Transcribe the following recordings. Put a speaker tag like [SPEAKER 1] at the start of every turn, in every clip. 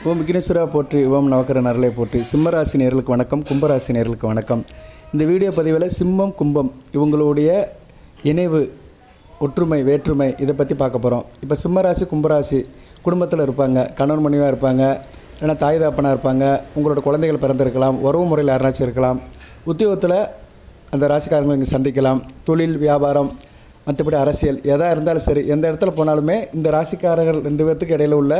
[SPEAKER 1] ஓம் விக்னேஸ்வரா போற்றி, ஓம் நவக்கர நரலை போற்றி. சிம்மராசி நேயர்களுக்கு வணக்கம், கும்பராசி நேயர்களுக்கு வணக்கம். இந்த வீடியோ பதிவில் சிம்மம் கும்பம் இவங்களுடைய இணைவு, ஒற்றுமை, வேற்றுமை இதை பற்றி பார்க்க போகிறோம். இப்போ சிம்மராசி கும்பராசி குடும்பத்தில் இருப்பாங்க, கணவன் மனைவியாக இருப்பாங்க, இல்லைனா தாய் தாப்பனாக இருப்பாங்க, உங்களோட குழந்தைகள் பிறந்திருக்கலாம், உறவு முறையில் யாராச்சும் இருக்கலாம், உத்தியோகத்தில் அந்த ராசிக்காரங்களை இங்கே சந்திக்கலாம், தொழில் வியாபாரம் மற்றபடி அரசியல் எதாக இருந்தாலும் சரி, எந்த இடத்துல போனாலுமே இந்த ராசிக்காரர்கள் ரெண்டு பேர்த்துக்கு இடையில் உள்ள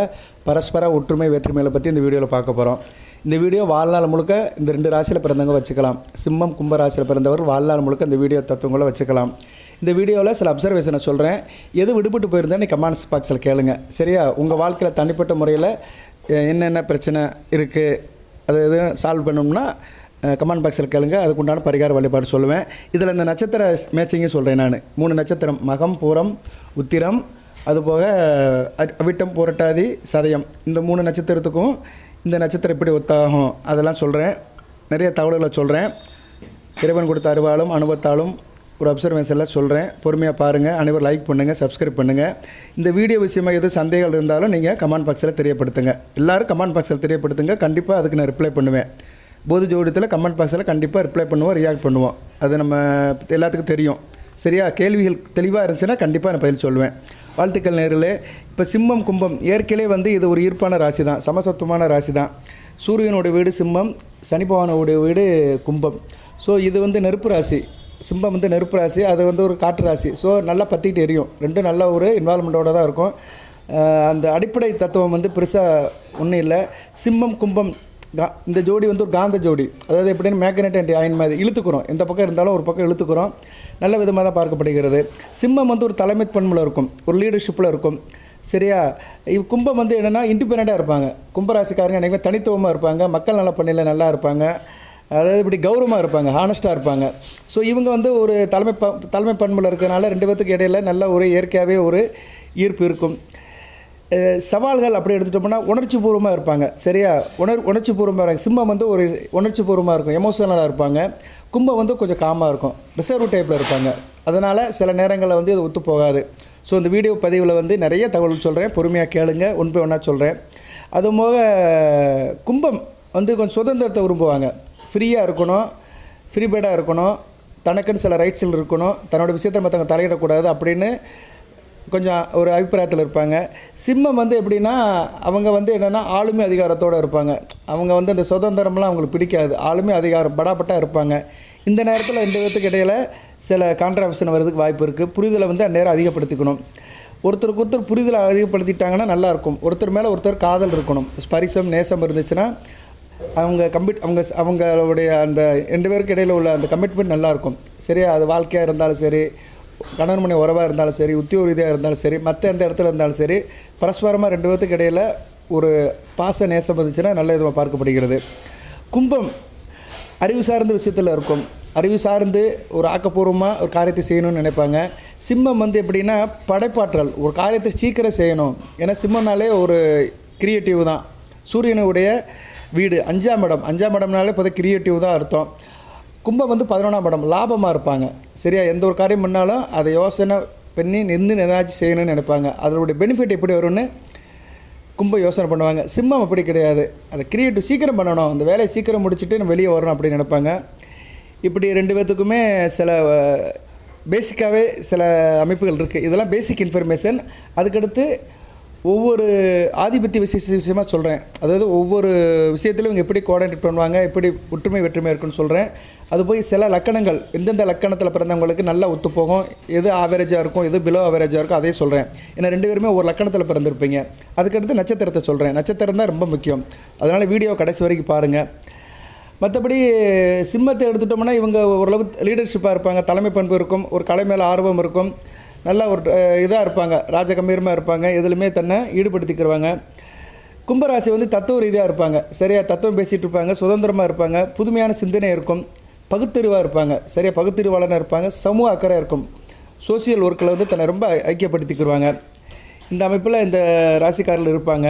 [SPEAKER 1] பரஸ்பர ஒற்றுமை வேற்றுமைகளை பற்றி இந்த வீடியோவில் பார்க்க போகிறோம். இந்த வீடியோ வாழ்நாள் முழுக்க இந்த ரெண்டு ராசியில் பிறந்தவங்க வச்சுக்கலாம். சிம்மம் கும்ப ராசியில் பிறந்தவர் வாழ்நாள் முழுக்க இந்த வீடியோ தத்துவங்களை வச்சுக்கலாம். இந்த வீடியோவில் சில அப்சர்வேஷனை சொல்கிறேன். எது விடுபட்டு போயிருந்தேன் நீ கமெண்ட்ஸ் பாக்ஸில் கேளுங்க, சரியா? உங்கள் வாழ்க்கையில் தனிப்பட்ட முறையில் என்னென்ன பிரச்சனை இருக்குது, அதை எதுவும் சால்வ் பண்ணணும்னா கமெண்ட் பாக்ஸில் கேளுங்க, அதுக்குண்டான பரிகார வழிபாடு சொல்லுவேன். இதில் இந்த நட்சத்திர மேட்சிங்கும் சொல்கிறேன். நான் 3 நட்சத்திரம், மகம், பூரம், உத்திரம், அதுபோக அவிட்டம், புரட்டாதி, சதயம், இந்த 3 நட்சத்திரத்துக்கும் இந்த நட்சத்திரம் எப்படி ஒத்தாகும் அதெல்லாம் சொல்கிறேன். நிறைய தகவல்களை சொல்கிறேன். இறைவன் கொடுத்த அறிவாலும் அனுபவத்தாலும் ஒரு அப்சர்வேஷனில் சொல்கிறேன். பொறுமையாக பாருங்கள். அனைவரும் லைக் பண்ணுங்கள், சப்ஸ்கிரைப் பண்ணுங்கள். இந்த வீடியோ விஷயமாக எதுவும் சந்தேகங்கள் இருந்தாலும் நீங்கள் கமெண்ட் பாக்ஸில் தெரியப்படுத்துங்க. எல்லோரும் கமெண்ட் பாக்ஸில் தெரியப்படுத்துங்க. கண்டிப்பாக அதுக்கு நான் ரிப்ளை பண்ணுவேன். போது ஜோடியத்தில் கமெண்ட் பாக்ஸில் கண்டிப்பாக ரிப்ளை பண்ணுவோம், ரியாக்ட் பண்ணுவோம். அது நம்ம எல்லாத்துக்கும் தெரியும், சரியா? கேள்விகள் தெளிவாக இருந்துச்சுன்னா கண்டிப்பாக நான் பதில் சொல்லுவேன். வாழ்த்துக்கள் நேர்களே. இப்போ சிம்மம் கும்பம் இயற்கையிலே இது ஒரு ஈர்ப்பான ராசி தான், சமசத்துவமான ராசி தான். சூரியனுடைய வீடு சிம்மம், சனி பகவானுடைய வீடு கும்பம். ஸோ இது நெருப்பு ராசி. சிம்மம் நெருப்பு ராசி, அது ஒரு காற்று ராசி. ஸோ நல்லா பற்றிக்கிட்டு எரியும். ரெண்டும் நல்ல ஒரு இன்வால்மெண்ட்டோடு தான் இருக்கும். அந்த அடிப்படை தத்துவம் பெருசாக ஒன்றும் இல்லை. சிம்மம் கும்பம் இந்த ஜோடி ஒரு காந்த ஜோடி. அதாவது எப்படின்னு மேக்னெட் அண்ட் அயன் மாதிரி இழுத்துக்கிறோம். எந்த பக்கம் இருந்தாலும் ஒரு பக்கம் இழுத்துக்கிறோம். நல்ல விதமாக தான் பார்க்கப்படுகிறது. சிம்மம் ஒரு தலைமை பண்பில் இருக்கும், ஒரு லீடர்ஷிப்பில் இருக்கும், சரியா? கும்பம் என்னென்னா இண்டிபெண்ட்டாக இருப்பாங்க. கும்பராசிக்காரங்க அனைவரும் தனித்துவமாக இருப்பாங்க, மக்கள் நல பணியில் நல்லா இருப்பாங்க, அதாவது இப்படி கௌரவமாக இருப்பாங்க, ஹானஸ்ட்டாக இருப்பாங்க. ஸோ இவங்க ஒரு தலைமை பண்பில் இருக்கிறனால ரெண்டு பேர்த்துக்கு இடையில் நல்ல ஒரு இயற்கையாகவே ஒரு ஈர்ப்பு இருக்கும். சவால்கள் அப்படி எடுத்துட்டோம்னா உணர்ச்சி பூர்வமாக இருப்பாங்க, சரியா? உணர்ச்சி பூர்வமாக இருப்பாங்க. சிம்மம் ஒரு உணர்ச்சி பூர்வமாக இருக்கும், எமோஷனலாக இருப்பாங்க. கும்பம் கொஞ்சம் காமாக இருக்கும், ரிசர்வ் டைப்பில் இருப்பாங்க. அதனால் சில நேரங்களில் அது ஒத்து போகாது. ஸோ இந்த வீடியோ பதிவில் நிறைய தகவல் சொல்கிறேன், பொறுமையாக கேளுங்க. ஒன் பை ஒன்றா சொல்கிறேன். அதுபோக கும்பம் கொஞ்சம் சுதந்திரத்தை விரும்புவாங்க. ஃப்ரீயாக இருக்கணும், ஃப்ரீ பேர்டாக இருக்கணும், தனக்குன்னு சில ரைட்ஸில் இருக்கணும், தன்னோட விஷயத்தை மற்றவங்க தலையிடக்கூடாது அப்படின்னு கொஞ்சம் ஒரு அபிப்பிராயத்தில் இருப்பாங்க. சிம்மம் எப்படின்னா அவங்க என்னென்னா ஆளுமை அதிகாரத்தோடு இருப்பாங்க. அவங்க அந்த சுதந்திரம்லாம் அவங்களுக்கு பிடிக்காது. ஆளுமை அதிகாரம் படாப்பட்டாக இருப்பாங்க. இந்த நேரத்தில் இந்த விதத்துக்கு இடையில் சில கான்ட்ராவர்ஷன் வர்றதுக்கு வாய்ப்பு இருக்குது. புரிதலை அந்நேரம் அதிகப்படுத்திக்கணும். ஒருத்தருக்கு ஒருத்தர் புரிதலை அதிகப்படுத்திட்டாங்கன்னா நல்லாயிருக்கும். ஒருத்தர் மேலே ஒருத்தர் காதல் இருக்கணும், ஸ்பரிசம், நேசம் இருந்துச்சுன்னா அவங்களுடைய அந்த 2 பேருக்கு இடையில் உள்ள அந்த கமிட்மெண்ட் நல்லாயிருக்கும், சரியா? அது வாழ்க்கையாக இருந்தாலும் சரி, கணவன் மனை உறவாக இருந்தாலும் சரி, உத்தியோக ரீதியாக இருந்தாலும் சரி, மற்ற எந்த இடத்துல இருந்தாலும் சரி, பரஸ்பரமாக 2 பேர்த்துக்கு இடையில் ஒரு பாச நேசம் இருந்துச்சுன்னா நல்ல விதமாக பார்க்கப்படுகிறது. கும்பம் அறிவு சார்ந்த விஷயத்தில் இருக்கும். அறிவு சார்ந்து ஒரு ஆக்கப்பூர்வமாக ஒரு காரியத்தை செய்யணும்னு நினைப்பாங்க. சிம்மம் எப்படின்னா படைப்பாற்றல், ஒரு காரியத்தை சீக்கிரம் செய்யணும். ஏன்னா சிம்மம்னாலே ஒரு கிரியேட்டிவ் தான். சூரியனுடைய வீடு 5ஆம் இடம். 5ஆம் இடம்னாலே இப்போது கிரியேட்டிவ் தான் அர்த்தம். கும்பம் 11ஆம் இடம், லாபமாக இருப்பாங்க, சரியா? எந்த ஒரு காரியம் பண்ணாலும் அதை யோசனை பண்ணி நின்று ஏதாச்சும் செய்யணும்னு நினைப்பாங்க. அதனுடைய பெனிஃபிட் எப்படி வரும்னு கும்பம் யோசனை பண்ணுவாங்க. சிம்மம் அப்படி கிடையாது. அதை கிரியேட்டிவ் சீக்கிரம் பண்ணணும், அந்த வேலையை சீக்கிரம் முடிச்சுட்டு வெளியே வரணும் அப்படின்னு நினைப்பாங்க. இப்படி 2 பேர்த்துக்குமே சில பேசிக்காகவே சில அமைப்புகள் இருக்குது. இதெல்லாம் பேசிக் இன்ஃபர்மேஷன். அதுக்கடுத்து ஒவ்வொரு ஆதிபத்திய விஷயமாக சொல்கிறேன். அதாவது ஒவ்வொரு விஷயத்திலும் இவங்க எப்படி கோஆர்டினேட் பண்ணுவாங்க, எப்படி ஒற்றுமை வெற்றுமை இருக்குன்னு சொல்கிறேன். அது போய் சில லக்கணங்கள் எந்தெந்த லக்கணத்தில் பிறந்தவங்களுக்கு நல்லா ஒத்துப்போகும், எது ஆவரேஜாக இருக்கும், எது பிலோ ஆவரேஜாக இருக்கும், அதையும் சொல்கிறேன். ஏன்னா 2 பேருமே ஒரு லக்கணத்தில் பிறந்திருப்பீங்க. அதுக்கடுத்து நட்சத்திரத்தை சொல்கிறேன். நட்சத்திரம் தான் ரொம்ப முக்கியம். அதனால் வீடியோ கடைசி வரைக்கும் பாருங்கள். மற்றபடி சிம்மத்தை எடுத்துட்டோம்னா இவங்க ஓரளவு லீடர்ஷிப்பாக இருப்பாங்க, தலைமை பண்பு இருக்கும், ஒரு கலை மேலே ஆர்வம் இருக்கும், நல்லா ஒரு இதாக இருப்பாங்க, ராஜகம்பீரமாக இருப்பாங்க, எதுலையுமே தன்னை ஈடுபடுத்திக்கிறவாங்க. கும்பராசி தத்துவ ரீதியாக இருப்பாங்க, சரியா? தத்துவம் பேசிகிட்டு இருப்பாங்க, சுதந்திரமாக இருப்பாங்க, புதுமையான சிந்தனை இருக்கும், பகுத்தறிவாக இருப்பாங்க, சரியா? பகுத்தறிவாளனாக இருப்பாங்க, சமூக அக்கறை இருக்கும், சோசியல் ஒர்க்கில் தன்னை ரொம்ப ஐக்கியப்படுத்திக்கிடுவாங்க. இந்த அமைப்பில் இந்த ராசிக்காரர்கள் இருப்பாங்க.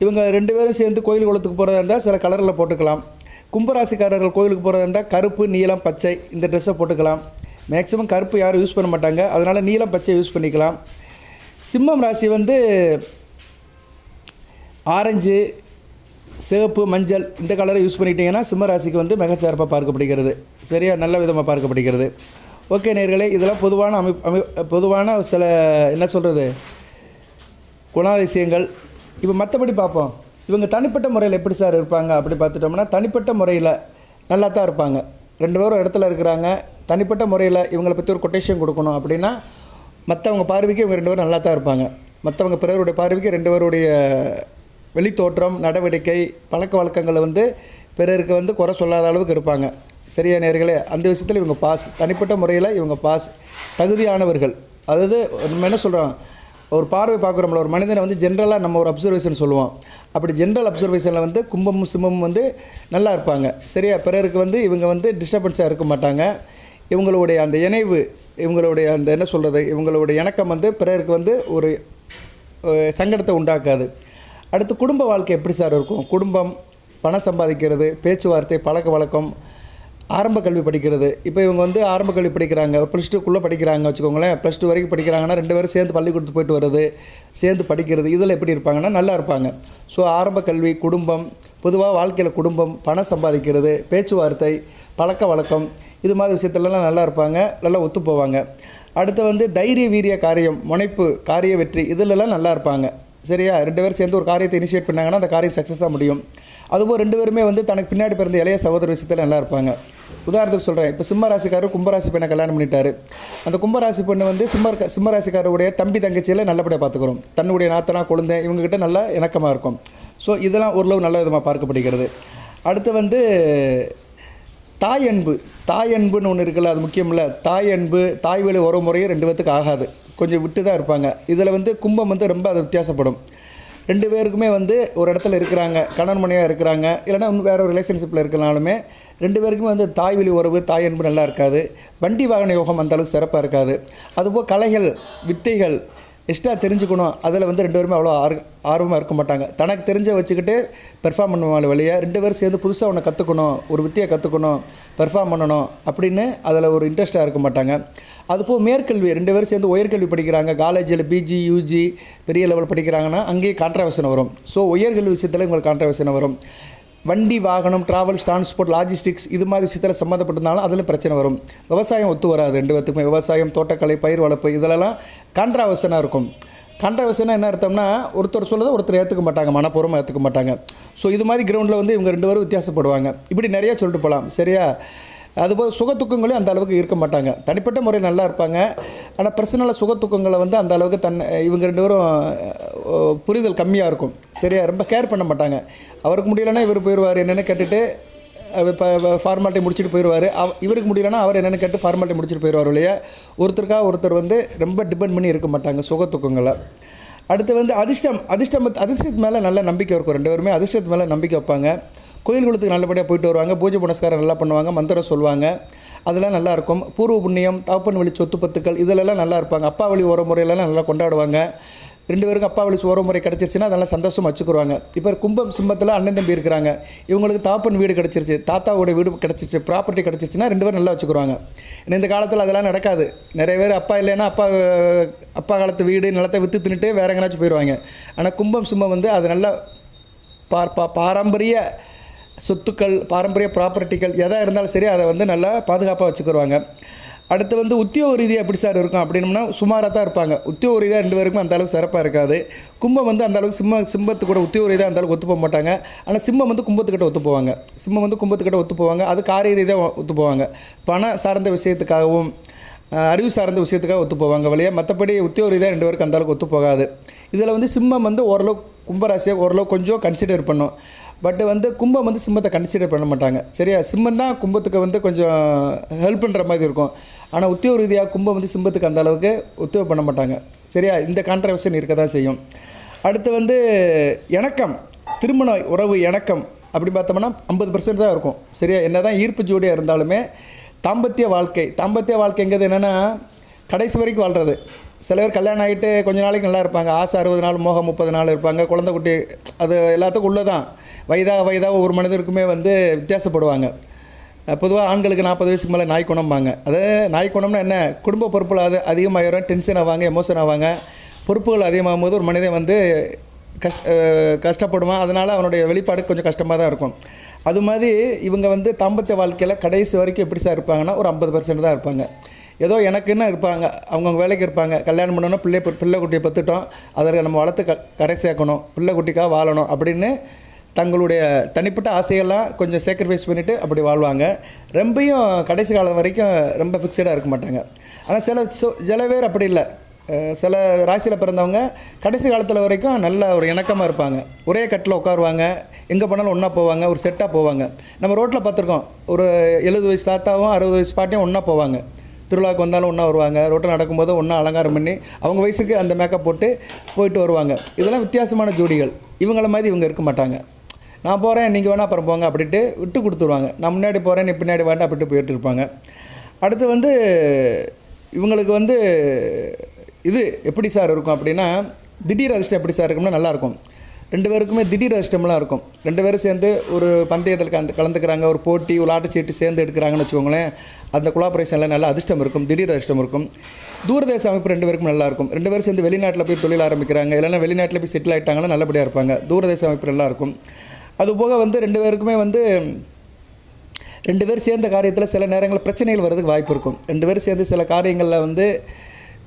[SPEAKER 1] இவங்க 2 பேரும் சேர்ந்து கோயில் குளத்துக்கு போகிறதா இருந்தால் சில கலரில் போட்டுக்கலாம். கும்பராசிக்காரர்கள் கோயிலுக்கு போகிறதா இருந்தால் கருப்பு, நீலம், பச்சை இந்த ட்ரெஸ்ஸை போட்டுக்கலாம். மேக்ஸிமம் கருப்பு யாரும் யூஸ் பண்ண மாட்டாங்க, அதனால் நீலம், பச்சை யூஸ் பண்ணிக்கலாம். சிம்மம் ராசி ஆரஞ்சு, சிவப்பு, மஞ்சள் இந்த கலரை யூஸ் பண்ணிட்டீங்கன்னா சிம்ம ராசிக்கு வந்து மிகச்சிறப்பாக பார்க்கப்படுகிறது. சரியா, நல்ல விதமாக பார்க்கப்படுகிறது. ஓகே நேயர்களே, இதெல்லாம் பொதுவான சில என்ன சொல்கிறது குணாதிசயங்கள். இப்போ மற்றபடி பார்ப்போம். இவங்க தனிப்பட்ட முறையில் எப்படி சார் இருப்பாங்க அப்படி பார்த்துட்டோம்னா, தனிப்பட்ட முறையில் நல்லா தான் இருப்பாங்க. 2 பேரும் இடத்துல இருக்கிறாங்க. தனிப்பட்ட முறையில் இவங்களை பற்றி ஒரு கொட்டேஷன் கொடுக்கணும் அப்படின்னா, மற்றவங்க பார்வைக்கு இவங்க 2 பேரும் நல்லா தான் இருப்பாங்க. மற்றவங்க பிறருடைய பார்வைக்கு 2 பேருடைய வெளித்தோற்றம், நடவடிக்கை, பழக்க வழக்கங்களை வந்து பிறருக்கு வந்து குறை சொல்லாத அளவுக்கு இருப்பாங்க. சரியா நேயர்களே, அந்த விஷயத்தில் இவங்க பாஸ். தனிப்பட்ட முறையில் இவங்க பாஸ், தகுதியானவர்கள். அதாவது நம்ம என்ன சொல்கிறோம், ஒரு பார்வை பார்க்குறோம்ல, ஒரு மனிதனை வந்து ஜென்ரலாக நம்ம ஒரு அப்சர்வேஷன் சொல்லுவோம். அப்படி ஜென்ரல் அப்சர்வேஷனில் வந்து கும்பமும் சிம்மமும் வந்து நல்லா இருப்பாங்க. சரியா, பிறருக்கு வந்து இவங்க வந்து டிஸ்டர்பன்ஸாக இருக்க மாட்டாங்க. இவங்களுடைய அந்த இணைவு, இவங்களுடைய அந்த என்ன சொல்கிறது, இவங்களுடைய இணக்கம் வந்து பிறருக்கு வந்து ஒரு சங்கடத்தை உண்டாக்காது. அடுத்து குடும்ப வாழ்க்கை எப்படி சார் இருக்கும்? குடும்பம், பணம் சம்பாதிக்கிறது, பேச்சுவார்த்தை, பழக்க வழக்கம், ஆரம்ப கல்வி படிக்கிறது. இப்போ இவங்க வந்து ஆரம்ப கல்வி படிக்கிறாங்க, +2க்குள்ளே படிக்கிறாங்க வச்சுக்கோங்களேன். +2 வரைக்கும் படிக்கிறாங்கன்னா 2 பேரும் சேர்ந்து பள்ளிக்கூடத்துக்கு போயிட்டு வர்றது, சேர்ந்து படிக்கிறது, இதில் எப்படி இருப்பாங்கன்னா நல்லா இருப்பாங்க. ஸோ ஆரம்ப கல்வி, குடும்பம், பொதுவாக வாழ்க்கையில் குடும்பம், பணம் சம்பாதிக்கிறது, பேச்சுவார்த்தை, பழக்க வழக்கம், இது மாதிரி விஷயத்துலலாம் நல்லா இருப்பாங்க, நல்லா ஒத்து போவாங்க. அடுத்து வந்து தைரிய, வீரிய, காரியம், முனைப்பு, காரிய வெற்றி, இதிலெல்லாம் நல்லா இருப்பாங்க. சரியா, 2 பேரும் சேர்ந்து ஒரு காரியத்தை இனிஷியேட் பண்ணாங்கன்னா அந்த காரியம் சக்ஸஸாக முடியும். அதுபோல் 2 பேருமே வந்து தனக்கு பின்னாடி பிறந்த இளைய சகோதர விஷயத்தில் நல்லா இருப்பாங்க. உதாரணத்துக்கு சொல்கிறேன், இப்போ சிம்ம ராசிக்காரர் கும்பராசி பெண்ணை கல்யாணம் பண்ணிட்டாரு. அந்த கும்பராசி பெண்ணு வந்து சிம்ம ராசிக்காரருடைய தம்பி தங்கச்சியில் நல்லபடியாக பார்த்துக்கிறோம். தன்னுடைய நாத்தனா, குழந்தை, இவங்ககிட்ட நல்லா இணக்கமாக இருக்கும். ஸோ இதெல்லாம் ஓரளவு நல்ல விதமாக பார்க்கப்படுகிறது. அடுத்து வந்து தாய் அன்பு. தாய் அன்புன்னு ஒன்று இருக்குல்ல, அது முக்கியம் இல்லை. தாய் அன்பு, தாய் வழி உறவு முறையும் 2 பேத்துக்கு ஆகாது, கொஞ்சம் விட்டு தான் இருப்பாங்க. இதில் வந்து கும்பம் வந்து ரொம்ப அது வித்தியாசப்படும். 2 பேருக்குமே வந்து ஒரு இடத்துல இருக்கிறாங்க, கணவன் மனைவியாக இருக்கிறாங்க, இல்லைனா வேறு ஒரு ரிலேஷன்ஷிப்பில் இருக்கிறனாலுமே 2 பேருக்குமே வந்து தாய் வழி உறவு, தாய் அன்பு நல்லா இருக்காது. வண்டி வாகன யோகம் அந்தளவுக்கு சிறப்பாக இருக்காது. அதுபோல் கலைகள், வித்தைகள் எக்ஸ்ட்ரா தெரிஞ்சுக்கணும், அதில் வந்து 2 பேருமே அவ்வளோ ஆர்வமாக இருக்க மாட்டாங்க. தனக்கு தெரிஞ்ச வச்சுக்கிட்டு பெர்ஃபார்ம் பண்ணுவாங்க வெளியே. 2 பேரும் சேர்ந்து புதுசாக ஒன்று கற்றுக்கணும், ஒரு வித்தியை கற்றுக்கணும், பெர்ஃபார்ம் பண்ணணும் அப்படின்னு அதில் ஒரு இன்ட்ரெஸ்ட்டாக இருக்க மாட்டாங்க. அதுபோல் மேற்கல்வி, 2 பேரும் சேர்ந்து உயர்கல்வி படிக்கிறாங்க. காலேஜில் பிஜி, யூஜி பெரிய லெவல் படிக்கிறாங்கன்னா அங்கேயே கான்ட்ரவர்ஷன் வரும். ஸோ உயர்கல்வி விஷயத்தில் உங்களுக்கு கான்ட்ரவர்ஷன் வரும். வண்டி வாகனம், ட்ராவல்ஸ், டிரான்ஸ்போர்ட், லாஜிஸ்டிக்ஸ் இது மாதிரி விஷயத்தில் சம்மந்தப்பட்டிருந்தாலும் அதில் பிரச்சனை வரும். விவசாயம் ஒத்து வராது 2 பேத்துக்குமே. விவசாயம், தோட்டக்கலை, பயிர் வளர்ப்பு இதிலெல்லாம் கான்ட்ரவர்ஷனாக இருக்கும். கான்ட்ரவர்ஷனாக என்ன அர்த்தம்னா, ஒருத்தர் சொல்லுறதை ஒருத்தர் ஏற்றுக்க மாட்டாங்க, மனப்பூர்வமாக ஏற்றுக்க மாட்டாங்க. ஸோ இது மாதிரி கிரவுண்டில் வந்து இவங்க 2 பேரும் வித்தியாசப்படுவாங்க. இப்படி நிறையா சொல்லிட்டு போகலாம். சரியா, அதுபோல் சுகத்துக்கங்களையும் அந்த அளவுக்கு இருக்க மாட்டாங்க. தனிப்பட்ட முறையில் நல்லா இருப்பாங்க. ஆனால் பர்சனலாக சுகத்துக்கங்களை வந்து அந்த அளவுக்கு இவங்க 2 பேரும் புரிதல் கம்மியாக இருக்கும். சரியா, ரொம்ப கேர் பண்ண மாட்டாங்க. அவருக்கு முடியலைன்னா இவர் போயிடுவார், என்னென்னு கேட்டுட்டு இப்போ ஃபார்மாலிட்டி முடிச்சுட்டு போயிடுவார். இவருக்கு முடியலைன்னா அவர் என்னென்னு கேட்டு ஃபார்மாலிட்டி முடிச்சுட்டு போயிடுவார் இல்லையா. ஒருத்தருக்காக ஒருத்தர் வந்து ரொம்ப டிபெண்ட் பண்ணி இருக்க மாட்டாங்க சுகத்துக்கங்களை. அடுத்து வந்து அதிர்ஷ்டத்து மேலே நல்ல நம்பிக்கை இருக்கும். 2 பேருமே அதிர்ஷ்டத்து மேலே நம்பிக்கை வைப்பாங்க. கோயில்களுக்கு நல்லபடியாக போயிட்டு வருவாங்க, பூஜை புனஸ்காரம் நல்லா பண்ணுவாங்க, மந்திரம் சொல்லுவாங்க, அதெல்லாம் நல்லாயிருக்கும். பூர்வ புண்ணியம், தகப்பன் வழி சொத்து பத்துக்கள் இதிலெல்லாம் நல்லா இருப்பாங்க. அப்பா வழி உறவு முறையிலலாம் நல்லா கொண்டாடுவாங்க. 2 பேருக்கும் அப்பா வழி உறவு முறை கிடச்சிருச்சுன்னா அதெல்லாம் சந்தோஷமாக வச்சுக்குருவாங்க. இப்போ கும்பம் சிம்மத்தில் அண்ணன் தம்பி இருக்கிறாங்க, இவங்களுக்கு தகப்பன் வீடு கிடச்சிருச்சு, தாத்தாவோட வீடு கிடச்சிருச்சு, ப்ராப்பர்ட்டி கிடச்சிருச்சுன்னா 2 பேரும் நல்லா வச்சுக்குருவாங்க. ஏன்னா இந்த காலத்தில் அதெல்லாம் நடக்காது. நிறைய பேர் அப்பா இல்லைன்னா அப்பா காலத்து வீடு நிலத்தை விற்று தின்னுட்டு வேற எங்கேனாச்சும் போயிடுவாங்க. ஆனால் கும்பம் சிம்மம் வந்து அது நல்லா பாரம்பரிய சொத்துக்கள், பாரம்பரிய ப்ராப்பர்ட்டிகள் எதாக இருந்தாலும் சரி அதை வந்து நல்லா பாதுகாப்பாக வச்சுக்கிடுவாங்க. அடுத்து வந்து உத்தியோக ரீதியாக எப்படி சார் இருக்கும் அப்படின்னம்னா குமாராக தான் இருப்பாங்க. உத்தியோக ரீதியாக 2 பேருக்கும் அந்த அளவுக்கு சிறப்பாக இருக்காது. கும்பம் வந்து அந்த அளவுக்கு சிம்மத்து கூட உத்தியோக ரீதியாக அந்த அளவுக்கு ஒத்து போக மாட்டாங்க. ஆனால் சிம்மம் வந்து கும்பத்துக்கிட்ட ஒத்து போவாங்க. சிம்மம் வந்து கும்பத்துக்கிட்ட ஒத்து போவாங்க. அது காரிய ரீதியாக ஒத்து போவாங்க. பண சார்ந்த விஷயத்துக்காகவும் அறிவு சார்ந்த விஷயத்துக்காக ஒத்து போவாங்க வழியாக. மற்றபடி உத்தியோக ரீதியாக 2 பேருக்கு அந்த அளவுக்கு ஒத்து போகாது. இதில் வந்து சிம்மம் வந்து ஓரளவு கும்பராசியை ஓரளவு கொஞ்சம் கன்சிடர் பண்ணும். பட் வந்து கும்பம் வந்து சிம்மத்தை கன்சிடர் பண்ண மாட்டாங்க. சரியா, சிம்மம் தான் கும்பத்துக்கு வந்து கொஞ்சம் ஹெல்ப் பண்ணுற மாதிரி இருக்கும். ஆனால் உத்தியோக ரீதியாக கும்பம் வந்து சிம்மத்துக்கு அந்த அளவுக்கு உத்தியோகம் பண்ண மாட்டாங்க. சரியா, இந்த கான்ட்ரவர்ஷன் இருக்க தான் செய்யும். அடுத்து வந்து இணக்கம், திருமண உறவு இணக்கம் அப்படி பார்த்தோம்னா 50% தான் இருக்கும். சரியா, என்ன தான் ஈர்ப்பு ஜோடியாக இருந்தாலுமே தாம்பத்திய வாழ்க்கைங்கிறது என்னென்னா கடைசி வரைக்கும் வாழ்கிறது. சில பேர் கல்யாணம் ஆகிட்டு கொஞ்ச நாளைக்கு நல்லா இருப்பாங்க, ஆசை 60 நாள், மோகம் 30 நாள் இருப்பாங்க, குழந்தை குட்டி அது எல்லாத்துக்கும் உள்ளே தான். வயதாக ஒரு மனிதருக்குமே வந்து வித்தியாசப்படுவாங்க. பொதுவாக ஆண்களுக்கு 40 வயசுக்கு மேலே நாய் குணம்பாங்க. அது நாய் குணம்னா என்ன, குடும்ப பொறுப்புகள் அது அதிகமாகிடும், டென்ஷன் ஆவாங்க, எமோஷன் ஆவாங்க. பொறுப்புகள் அதிகமாகும் போது ஒரு மனிதன் வந்து கஷ்டப்படுவான். அதனால் அவனுடைய வெளிப்பாடு கொஞ்சம் கஷ்டமாக தான் இருக்கும். அது மாதிரி இவங்க வந்து தாம்பத்திய வாழ்க்கையில் கடைசி வரைக்கும் எப்படி சார் இருப்பாங்கன்னா ஒரு 50% தான் இருப்பாங்க. ஏதோ எனக்குன்னு இருப்பாங்க, அவங்கவுங்க வேலைக்கு இருப்பாங்க. கல்யாணம் பண்ணணும், பிள்ளை குட்டியை பெற்றுட்டோம், அதற்கு நம்ம வளர்த்து கரை சேர்க்கணும், பிள்ளை குட்டிக்காக வாழணும் அப்படின்னு தங்களுடைய தனிப்பட்ட ஆசைகள்லாம் கொஞ்சம் சேக்ரிஃபைஸ் பண்ணிவிட்டு அப்படி வாழ்வாங்க. ரொம்பையும் கடைசி காலம் வரைக்கும் ரொம்ப ஃபிக்ஸடாக இருக்க மாட்டாங்க. ஆனால் சில பேர் அப்படி இல்லை. சில ராசியில் பிறந்தவங்க கடைசி காலத்தில் வரைக்கும் நல்ல ஒரு இணக்கமாக இருப்பாங்க. ஒரே கட்டில் உட்காருவாங்க, எங்கே போனாலும் ஒன்றா போவாங்க, ஒரு செட்டாக போவாங்க. நம்ம ரோட்டில் பார்த்துருக்கோம், ஒரு 70 வயசு தாத்தாவும் 60 வயசு பாட்டியும் ஒன்றா போவாங்க. திருவிழாவுக்கு வந்தாலும் ஒன்றா வருவாங்க, ரோட்டில் நடக்கும்போது ஒன்றா அலங்காரம் பண்ணி அவங்க வயசுக்கு அந்த மேக்கப் போயிட்டு வருவாங்க. இதெல்லாம் வித்தியாசமான ஜோடிகள். இவங்கள மாதிரி இவங்க இருக்க மாட்டாங்க. நான் போகிறேன், நீங்கள் வேணால் அப்புறம் போங்க அப்படின்ட்டு விட்டு கொடுத்துருவாங்க. நான் முன்னாடி போகிறேன், நீ பின்னாடி வேண்டாம் அப்படின்ட்டு போயிட்டு இருப்பாங்க. அடுத்து வந்து இவங்களுக்கு வந்து இது எப்படி சார் இருக்கும் அப்படின்னா, திடீர் அதிர்ஷ்டம் எப்படி சார் இருக்கும்னா நல்லாயிருக்கும். 2 பேருக்குமே திடீர் அதிர்ஷ்டம்லாம் இருக்கும். 2 பேரும் சேர்ந்து ஒரு பந்தயத்தில் கலந்துக்கிறாங்க, ஒரு போட்டி, ஒரு ஆட்டுச்சீட்டு சேர்ந்து எடுக்கிறாங்கன்னு வச்சுக்கோங்களேன். அந்த கொலாபரேஷனில் நல்ல அதிர்ஷ்டம் இருக்கும், திடீர் அதிர்ஷ்டம் இருக்கும். தூரதேச அமைப்பு 2 பேருக்கும் நல்லாயிருக்கும். 2 பேரும் சேர்ந்து வெளிநாட்டில் போய் தொழில் ஆரம்பிக்கிறாங்க, இல்லைன்னா வெளிநாட்டில் போய் செட்டில் ஆகிட்டாங்கன்னா நல்லபடியாக இருப்பாங்க. தூரதேச அமைப்பு நல்லாயிருக்கும். அதுபோக வந்து 2 பேருக்குமே வந்து 2 பேர் சேர்ந்த காரியத்தில் சில நேரங்களில் பிரச்சனைகள் வர்றதுக்கு வாய்ப்பு இருக்கும். 2 பேரும் சேர்ந்து சில காரியங்களில் வந்து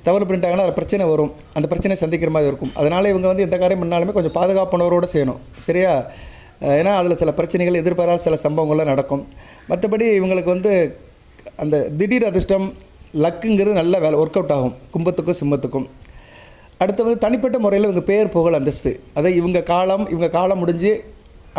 [SPEAKER 1] தவறு பண்ணிட்டாங்கன்னா அதில் பிரச்சனை வரும். அந்த பிரச்சனையை சந்திக்கிற மாதிரி இருக்கும். அதனால் இவங்க வந்து எந்த காரியம் பண்ணாலுமே கொஞ்சம் பாதுகாப்புணர்வோடு செய்யணும், சரியா? ஏன்னா அதில் சில பிரச்சனைகள், எதிர்பாராத சில சம்பவங்கள்லாம் நடக்கும். மற்றபடி இவங்களுக்கு வந்து அந்த திடீர் அதிர்ஷ்டம், லக்குங்கிறது நல்ல வேலை ஒர்க் அவுட் ஆகும் கும்பத்துக்கும் சிம்மத்துக்கும். அடுத்து வந்து தனிப்பட்ட முறையில் இவங்க பேர் புகழ் அந்தஸ்து, அதை இவங்க காலம் முடிஞ்சு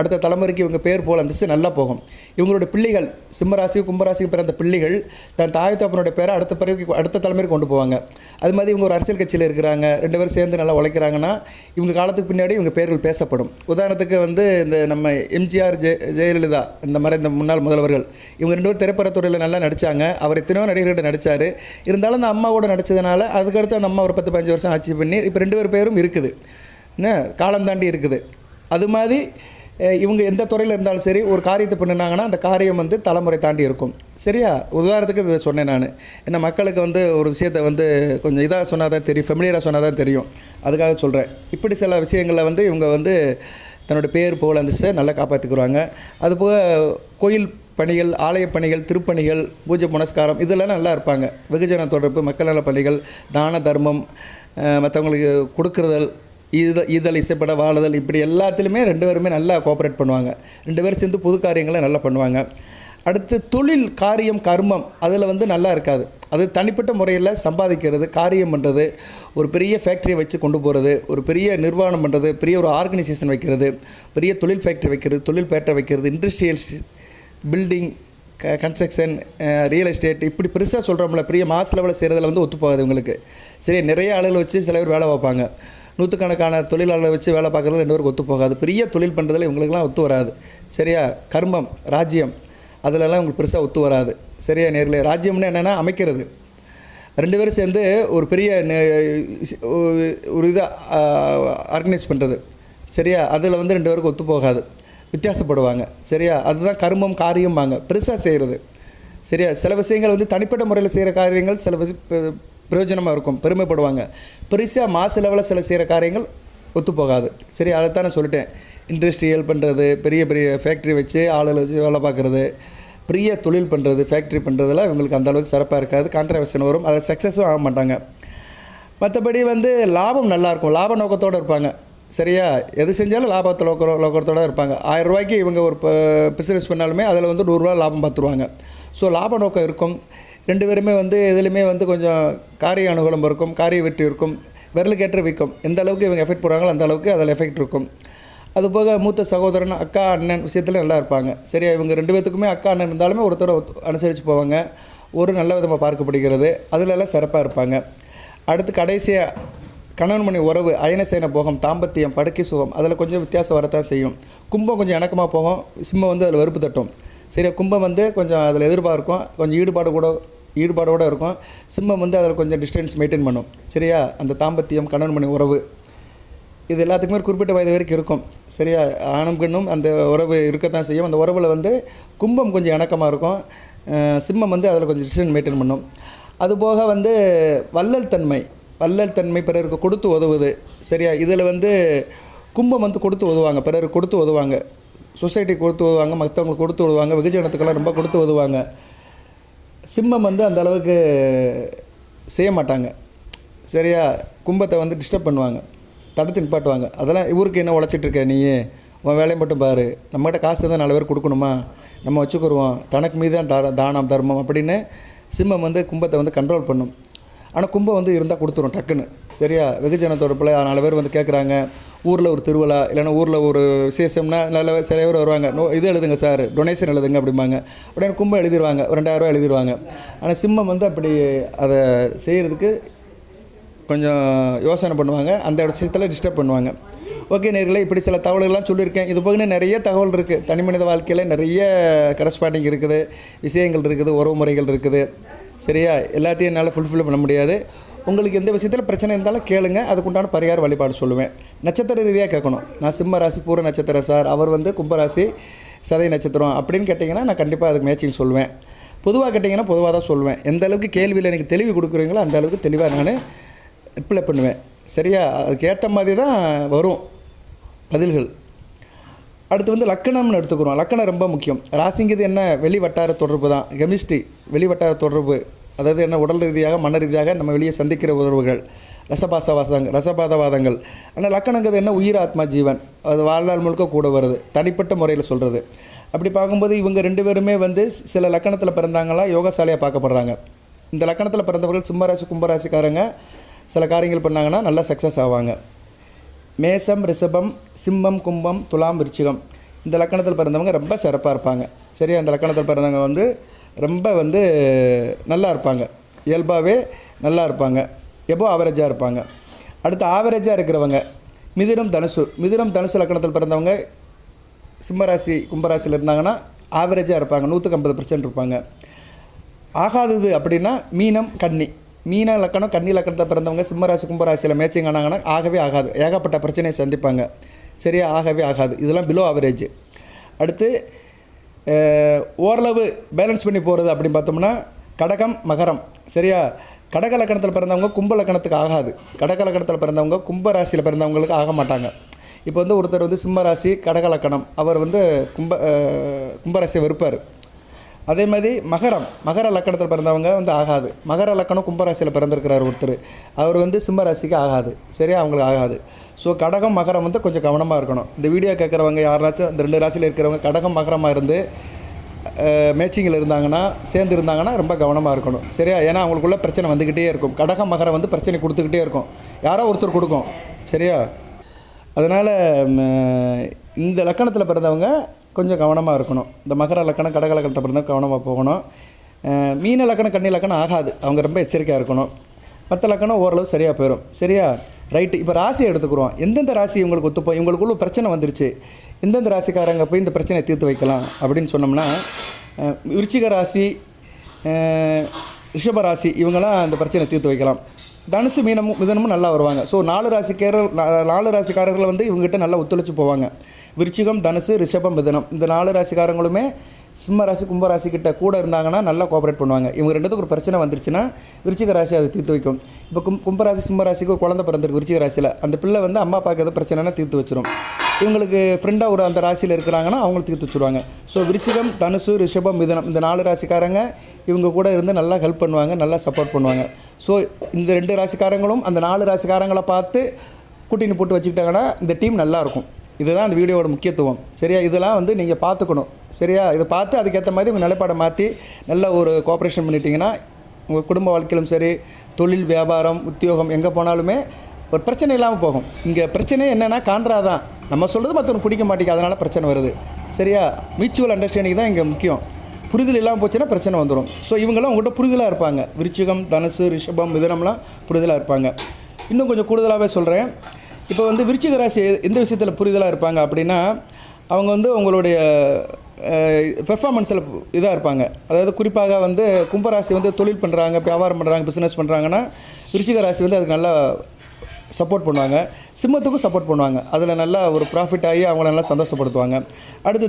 [SPEAKER 1] அடுத்த தலைமுறைக்கு இவங்க பேர் போல் அந்தஸ்து நல்லா போகும். இவங்களுடைய பிள்ளைகள், சிம்மராசியும் கும்பராசியும் பிறந்த பிள்ளைகள் தன் தாய் தப்பனுடைய பேரை அடுத்த தலைமுறைக்கு கொண்டு போவாங்க. அது மாதிரி இவங்க ஒரு அரசியல் கட்சியில் இருக்கிறாங்க, 2 பேரும் சேர்ந்து நல்லா உழைக்கிறாங்கன்னா இவங்க காலத்துக்கு பின்னாடி இவங்க பேர்கள் பேசப்படும். உதாரணத்துக்கு வந்து இந்த நம்ம எம்ஜிஆர், ஜெயலலிதா, இந்த மாதிரி இந்த முன்னாள் முதல்வர்கள், இவங்க 2 பேரும் திரைப்படத்துறையில் நல்லா நடித்தாங்க. அவர் எத்தனையோ நடிகர்கிட்ட நடித்தார். இருந்தாலும் அந்த அம்மாவோட நடித்ததுனால அதுக்கடுத்து அந்த அம்மா ஒரு 10-15 வருஷம் ஆட்சி பண்ணி இப்போ 2 பேர் பேரும் இருக்குது, என்ன காலம் தாண்டி இருக்குது. அது மாதிரி இவங்க எந்த துறையில் இருந்தாலும் சரி, ஒரு காரியத்தை பண்ணினாங்கன்னா அந்த காரியம் வந்து தலைமுறை தாண்டி இருக்கும், சரியா? உதாரணத்துக்கு இதை சொன்னேன் நான். ஏன்னா மக்களுக்கு வந்து ஒரு விஷயத்தை வந்து கொஞ்சம் இதாக சொன்னால் தான் தெரியும், ஃபெமிலியராக சொன்னால் தான் தெரியும், அதுக்காக சொல்கிறேன். இப்படி சில விஷயங்களில் வந்து இவங்க வந்து தன்னோட பேர் போல் அந்தஸ்தை நல்லா காப்பாற்றிக்குருவாங்க. அதுபோக கோயில் பணிகள், ஆலய பணிகள், திருப்பணிகள், பூஜை புனஸ்காரம் இதெல்லாம் நல்லா இருப்பாங்க. வெகுஜன தொடர்பு, மக்கள் நல பணிகள், தான தர்மம், மற்றவங்களுக்கு கொடுக்குறதல், ஈதல், இசைப்பட வாழுதல், இப்படி எல்லாத்துலேயுமே 2 பேருமே நல்லா கோஆப்ரேட் பண்ணுவாங்க. 2 பேரும் சேர்ந்து புது காரியங்களை நல்லா பண்ணுவாங்க. அடுத்து தொழில், காரியம், கர்மம் அதில் வந்து நல்லா இருக்காது. அது தனிப்பட்ட முறையில் சம்பாதிக்கிறது, காரியம் பண்ணுறது, ஒரு பெரிய ஃபேக்ட்ரியை வச்சு கொண்டு போகிறது, ஒரு பெரிய நிர்வாணம் பண்ணுறது, பெரிய ஒரு ஆர்கனைசேஷன் வைக்கிறது, பெரிய தொழில் ஃபேக்ட்ரி வைக்கிறது, தொழில் பேட்டை வைக்கிறது, industrials, building, construction, real estate, இப்படி பெருசாக சொல்கிறோம்ல, பெரிய மாஸ் லெவலில் செய்கிறதுல வந்து ஒத்துப்போகாது இவங்களுக்கு. சரி, நிறைய ஆளுகளை வச்சு சில பேர் வேலை பார்ப்பாங்க. 100கணக்கான தொழிலாளர்களை வச்சு வேலை பார்க்குறது 2 பேருக்கு ஒத்து போகாது. பெரிய தொழில் பண்ணுறதுல இவங்களுக்குலாம் ஒத்து வராது, சரியா? கர்மம், ராஜ்யம் அதிலெல்லாம் உங்களுக்கு பெருசாக ஒத்து வராது, சரியா? நேரில் ராஜ்யம்னு என்னென்னா அமைக்கிறது. 2 பேரும் சேர்ந்து ஒரு பெரிய ஒரு இதை ஆர்கனைஸ் பண்ணுறது, சரியா? அதில் வந்து 2 பேருக்கு ஒத்து போகாது, வித்தியாசப்படுவாங்க, சரியா? அதுதான் கர்மம், காரியம்பாங்க, பெருசாக செய்கிறது, சரியா? சில விஷயங்கள் வந்து தனிப்பட்ட முறையில் செய்கிற காரியங்கள் சில பிரயோஜனமாக இருக்கும், பெருமைப்படுவாங்க. பெருசாக மாசு லெவலில் சில செய்கிற காரியங்கள் ஒத்து போகாது, சரி? அதைத்தான் நான் சொல்லிட்டேன். இண்டஸ்ட்ரியல் பண்ணுறது, பெரிய பெரிய ஃபேக்ட்ரி வச்சு ஆளுகளை வச்சு வேலை பார்க்குறது, பெரிய தொழில் பண்ணுறது, ஃபேக்ட்ரி பண்ணுறதுலாம் இவங்களுக்கு அந்தளவுக்கு சிறப்பாக இருக்காது. கான்ட்ரவர்ஷன் வரும், அதில் சக்ஸஸும் ஆக மாட்டாங்க. மற்றபடி வந்து லாபம் நல்லாயிருக்கும், லாப நோக்கத்தோடு இருப்பாங்க, சரியா? எது செஞ்சாலும் லாபத்தில் நோக்கத்தோடு இருப்பாங்க. 1000 ரூபாய்க்கு இவங்க ஒரு பிஸ்னஸ் பண்ணாலுமே அதில் வந்து 100 ரூபா லாபம் பார்த்துருவாங்க. ஸோ லாப நோக்கம் இருக்கும். 2 பேருமே வந்து எதுலேயுமே வந்து கொஞ்சம் காரிய அனுகூலம் இருக்கும், காரிய வெற்றி இருக்கும், விரலுக்கேற்ற விற்கும். எந்த அளவுக்கு இவங்க எஃபெக்ட் போடுறாங்களோ அந்த அளவுக்கு அதில் எஃபெக்ட் இருக்கும். அதுபோக மூத்த சகோதரன், அக்கா, அண்ணன் விஷயத்தில் நல்லா இருப்பாங்க, சரியா? இவங்க 2 பேத்துக்குமே அக்கா, அண்ணன் இருந்தாலுமே ஒருத்தரை அனுசரித்து போவாங்க, ஒரு நல்ல விதமாக பார்க்கப்படுகிறது, அதிலெல்லாம் சிறப்பாக இருப்பாங்க. அடுத்து கடைசியாக கணவன் மணி உறவு, அயனசேன போகம், தாம்பத்தியம், படுக்கை சுகம், அதில் கொஞ்சம் வித்தியாசம் வரத்தான் செய்யும். கும்பம் கொஞ்சம் இணக்கமாக போகும், சிம்மம் வந்து அதில் வெறுப்பு தட்டும், சரியா? கும்பம் வந்து கொஞ்சம் அதில் எதிர்பார்க்கும், கொஞ்சம் ஈடுபாடோடு இருக்கும். சிம்மம் வந்து அதில் கொஞ்சம் டிஸ்டன்ஸ் மெயின்டைன் பண்ணும், சரியா? அந்த தாம்பத்தியம், கணவன் மணி உறவு இது எல்லாத்துக்குமே ஒரு குறிப்பிட்ட வயது வரைக்கும் இருக்கும், சரியா? ஆணும் பெண்ணும் அந்த உறவு இருக்கத்தான் செய்யும். அந்த உறவில் வந்து கும்பம் கொஞ்சம் இணக்கமாக இருக்கும், சிம்மம் வந்து அதில் கொஞ்சம் டிஸ்டன்ஸ் மெயின்டைன் பண்ணும். அதுபோக வந்து வள்ளல் தன்மை, பிறருக்கு கொடுத்து உதவுது, சரியா? இதில் வந்து கும்பம் வந்து கொடுத்து உதவுவாங்க, பிறருக்கு கொடுத்து உதவுவாங்க, சொசைட்டிக்கு கொடுத்து உதவுவாங்க, மற்றவங்களுக்கு கொடுத்து உதவுவாங்க, வெகுஜனத்துக்கெல்லாம் ரொம்ப கொடுத்து உதவுவாங்க. சிம்மம் வந்து அந்த அளவுக்கு செய்ய மாட்டாங்க. சரியா? கும்பத்தை வந்து டிஸ்டர்ப் பண்ணுவாங்க, தடுத்து நிப்பாட்டுவாங்க. அதெல்லாம் இவருக்கு என்ன உழைச்சிட்ருக்க நீ, உன் வேலையை மட்டும் பாரு, நம்மகிட்ட காசு தான் 4 பேர் கொடுக்கணுமா, நம்ம வச்சுக்கிடுவோம், தனக்கு மீது தான் தானம் தர்மம் அப்படின்னு சிம்மம் வந்து கும்பத்தை வந்து கண்ட்ரோல் பண்ணும். ஆனால் கும்பம் வந்து இருந்தால் கொடுத்துரும் டக்குன்னு. சரியா? வெகுஜனத்தோட பிள்ளை 4 பேர் வந்து கேட்குறாங்க, ஊரில் ஒரு திருவிழா இல்லைன்னா ஊரில் ஒரு விசேஷம்னா சில பேர் வருவாங்க, இது எழுதுங்க சார், டொனேஷன் எழுதுங்க அப்படிம்பாங்க. உடனே கும்பம் எழுதிடுவாங்க, ஒரு 2000 எழுதிடுவாங்க. ஆனால் சிம்மம் வந்து அப்படி அதை செய்கிறதுக்கு கொஞ்சம் யோசனை பண்ணுவாங்க, அந்த விஷயத்தில் டிஸ்டர்ப் பண்ணுவாங்க. ஓகே நேயர்களே, இப்படி சில தகவல்கள்லாம் சொல்லியிருக்கேன். இது போக நிறைய தகவல் இருக்குது. தனி மனித வாழ்க்கையில் நிறைய கரஸ்பாண்டிங் இருக்குது, விஷயங்கள் இருக்குது, உறவு முறைகள் இருக்குது. சரியா? எல்லாத்தையும் என்னால் ஃபுல்ஃபில் பண்ண முடியாது. உங்களுக்கு எந்த விஷயத்தில் பிரச்சனை இருந்தாலும் கேளுங்க, அதுக்குண்டான பரிகார வழிபாடு சொல்லுவேன். நட்சத்திர ரீதியாக கேட்கணும். நான் சிம்ம ராசி பூர நட்சத்திரம் சார், அவர் வந்து கும்பராசி சதய நட்சத்திரம் அப்படின்னு கேட்டிங்கன்னா நான் கண்டிப்பாக அதுக்கு மேட்சிங் சொல்லுவேன். பொதுவாக கேட்டிங்கன்னா பொதுவாக தான் சொல்லுவேன். எந்த அளவுக்கு கேள்வியில் எனக்கு தெளிவு கொடுக்குறீங்களோ அந்த அளவுக்கு தெளிவாக நான் ரிப்ளை பண்ணுவேன். சரியா? அதுக்கு ஏற்ற மாதிரி தான் வரும் பதில்கள். அடுத்து வந்து லக்கணம்னு எடுத்துக்கிறோம். லக்கணம் ரொம்ப முக்கியம். ராசிங்கிறது என்ன, வெளி வட்டார தொடர்பு தான், கெமிஸ்ட்ரி, வெளி வட்டார தொடர்பு. அதாவது என்ன, உடல் ரீதியாக மன ரீதியாக நம்ம வெளியே சந்திக்கிற உறவுகள், ரசபாதவாதங்கள். ஆனால் லக்கணங்கிறது என்ன, உயிர் ஆத்மா ஜீவன், அது வாழ்நாள் முழுக்க கூட வருது, தனிப்பட்ட முறையில் சொல்கிறது. அப்படி பார்க்கும்போது இவங்க 2 பேருமே வந்து சில லக்கணத்தில் பிறந்தாங்களா யோகசாலையாக பார்க்கப்படுறாங்க. இந்த லக்கணத்தில் பிறந்தவர்கள் சிம்மராசி கும்பராசிக்காரங்க சில காரியங்கள் பண்ணாங்கன்னா நல்லா சக்ஸஸ் ஆவாங்க. மேசம், ரிஷபம், சிம்மம், கும்பம், துலாம், விருச்சிகம் இந்த லக்கணத்தில் பிறந்தவங்க ரொம்ப சிறப்பாக இருப்பாங்க. சரியா? அந்த லக்கணத்தில் பிறந்தவங்க வந்து ரொம்ப வந்து நல்லா இருப்பாங்க, இயல்பாகவே நல்லா இருப்பாங்க, எபோ ஆவரேஜாக இருப்பாங்க. அடுத்து ஆவரேஜாக இருக்கிறவங்க மிதுனம், தனுசு லக்கணத்தில் பிறந்தவங்க சிம்மராசி கும்பராசியில் இருந்தாங்கன்னா ஆவரேஜாக இருப்பாங்க, 150% இருப்பாங்க. ஆகாதது அப்படின்னா மீனம், மீன லக்கணம், கன்னி லக்கணத்தை பிறந்தவங்க சிம்மராசி கும்பராசியில் மேட்சிங் ஆனாங்கன்னா ஆகவே ஆகாது, ஏகப்பட்ட பிரச்சனையை சந்திப்பாங்க. சரியா? ஆகவே ஆகாது, இதெல்லாம் பிலோ ஆவரேஜ். அடுத்து ஓரளவு பேலன்ஸ் பண்ணி போகிறது அப்படின்னு பார்த்தோம்னா கடகம், மகரம். சரியா? கடக லக்கணத்தில் பிறந்தவங்க கும்ப லக்கணத்துக்கு ஆகாது, கடக லக்கணத்தில் பிறந்தவங்க கும்பராசியில் பிறந்தவங்களுக்கு ஆக மாட்டாங்க. இப்போ வந்து ஒருத்தர் வந்து சிம்மராசி கடக லக்கணம், அவர் வந்து கும்பராசியை வெறுப்பார். அதே மாதிரி மகர லக்கணத்தில் பிறந்தவங்க வந்து ஆகாது, மகர லக்கணம் கும்பராசியில் பிறந்திருக்கிறார் ஒருத்தர், அவர் வந்து சிம்மராசிக்கு ஆகாது. சரியா? அவங்களுக்கு ஆகாது. ஸோ கடகம் மகரம் வந்து கொஞ்சம் கவனமாக இருக்கணும். இந்த வீடியோ கேட்குறவங்க யாராச்சும் இந்த 2 ராசியில் இருக்கிறவங்க கடகம் மகரமாக இருந்து மேட்சிங்கில் இருந்தாங்கன்னா, சேர்ந்து இருந்தாங்கன்னா ரொம்ப கவனமாக இருக்கணும். சரியா? ஏன்னா அவங்களுக்குள்ள பிரச்சனை வந்துக்கிட்டே இருக்கும். கடகம் மகரம் வந்து பிரச்சனை கொடுத்துக்கிட்டே இருக்கும், யாரோ ஒருத்தர் கொடுக்கும். சரியா? அதனால் இந்த லக்கணத்தில் பிறந்தவங்க கொஞ்சம் கவனமாக இருக்கணும். இந்த மகர லக்கணம் கடக லக்கணத்தை பிறந்தவங்க கவனமாக போகணும். மீன லக்கணம் கன்னி லக்கணம் ஆகாது, அவங்க ரொம்ப எச்சரிக்கையாக இருக்கணும். மற்ற லக்கணம் ஓரளவு சரியாக போயிடும். சரியா? ரைட்டு. இப்போ ராசியை எடுத்துக்கிறோம். எந்தெந்த ராசி இவங்களுக்கு ஒத்துப்போம், இவங்களுக்குள்ள பிரச்சனை வந்துருச்சு, எந்தெந்த ராசிக்காரங்க போய் இந்த பிரச்சனையை தீர்த்து வைக்கலாம் அப்படின்னு சொன்னோம்னா, விருச்சிக ராசி, ரிஷப ராசி இவங்களாம் அந்த பிரச்சனையை தீர்த்து வைக்கலாம். தனுசு, மிதனமும் நல்லா வருவாங்க. ஸோ 4 ராசிக்காரர்கள் வந்து இவங்ககிட்ட நல்லா ஒத்துழைச்சி போவாங்க. விருச்சிகம், தனுசு, ரிஷபம், மிதனம் இந்த 4 ராசிக்காரங்களுமே சிம்ம ராசி கும்பராசிக்கிட்ட கூட இருந்தாங்கன்னா நல்லா கோஆப்ரேட் பண்ணுவாங்க. இவங்க 2த்துக்கு ஒரு பிரச்சனை வந்துருச்சுன்னா விருச்சிக ராசி அதை தீர்த்து வைக்கும். இப்போ கும்பராசி சிம்மராசிக்கு ஒரு குழந்தை பிறந்திருக்கு விருச்சிக ராசியில், அந்த பிள்ளை வந்து அம்மா அப்பாவுக்கு எதாவது பிரச்சனைனா தீர்த்து வச்சிடும். இவங்களுக்கு ஃப்ரெண்டாக ஒரு அந்த ராசியில் இருக்கிறாங்கன்னா அவங்களுக்கு தீர்த்து வச்சுருவாங்க. ஸோ விருச்சிகம், தனுசு, ரிஷபம், மிதனம் இந்த 4 ராசிக்காரங்க இவங்க கூட இருந்து நல்லா ஹெல்ப் பண்ணுவாங்க, நல்லா சப்போர்ட் பண்ணுவாங்க. ஸோ இந்த 2 ராசிக்காரங்களும் அந்த 4 ராசிக்காரங்களை பார்த்து கூட்டின்னு போட்டு வச்சுக்கிட்டாங்கன்னா இந்த டீம் நல்லாயிருக்கும். இதுதான் இந்த வீடியோவோட முக்கியத்துவம். சரியா? இதெல்லாம் வந்து நீங்கள் பார்த்துக்கணும். சரியா? இதை பார்த்து அதுக்கேற்ற மாதிரி உங்கள் நிலைப்பாடை மாற்றி நல்ல ஒரு கோஆப்ரேஷன் பண்ணிட்டீங்கன்னா உங்கள் குடும்ப வாழ்க்கையிலும் சரி, தொழில், வியாபாரம், உத்தியோகம் எங்கே போனாலுமே ஒரு பிரச்சனை இல்லாமல் போகும். இங்கே பிரச்சனை என்னென்னா காண்ட்ரா தான், நம்ம சொல்கிறது மற்றவங்க பிடிக்க மாட்டேங்குது, அதனால் பிரச்சனை வருது. சரியா? மியூச்சுவல் அண்டர்ஸ்டாண்டிங் தான் இங்கே முக்கியம். புரிதல் இல்லாமல் போச்சுன்னா பிரச்சனை வந்துடும். ஸோ இவங்கெல்லாம் உங்கள்கிட்ட புரிதலாக இருப்பாங்க. விருச்சிகம், தனுசு, ரிஷபம், மிதுனம்லாம் புரிதலாக இருப்பாங்க. இன்னும் கொஞ்சம் கூடுதலாகவே சொல்கிறேன். இப்போ வந்து விருச்சிக ராசி எந்த விஷயத்தில் புரிதலாக இருப்பாங்க அப்படின்னா, அவங்க வந்து உங்களுடைய பெர்ஃபார்மன்ஸில் இதாக இருப்பாங்க. அதாவது குறிப்பாக வந்து கும்பராசி வந்து தொழில் பண்ணுறாங்க, வியாபாரம் பண்ணுறாங்க, பிஸ்னஸ் பண்ணுறாங்கன்னா விருச்சிக ராசி வந்து அதுக்கு நல்லா சப்போர்ட் பண்ணுவாங்க. சிம்மத்துக்கும் சப்போர்ட் பண்ணுவாங்க, அதில் நல்லா ஒரு ப்ராஃபிட் ஆகி அவங்கள நல்லா சந்தோஷப்படுத்துவாங்க. அடுத்து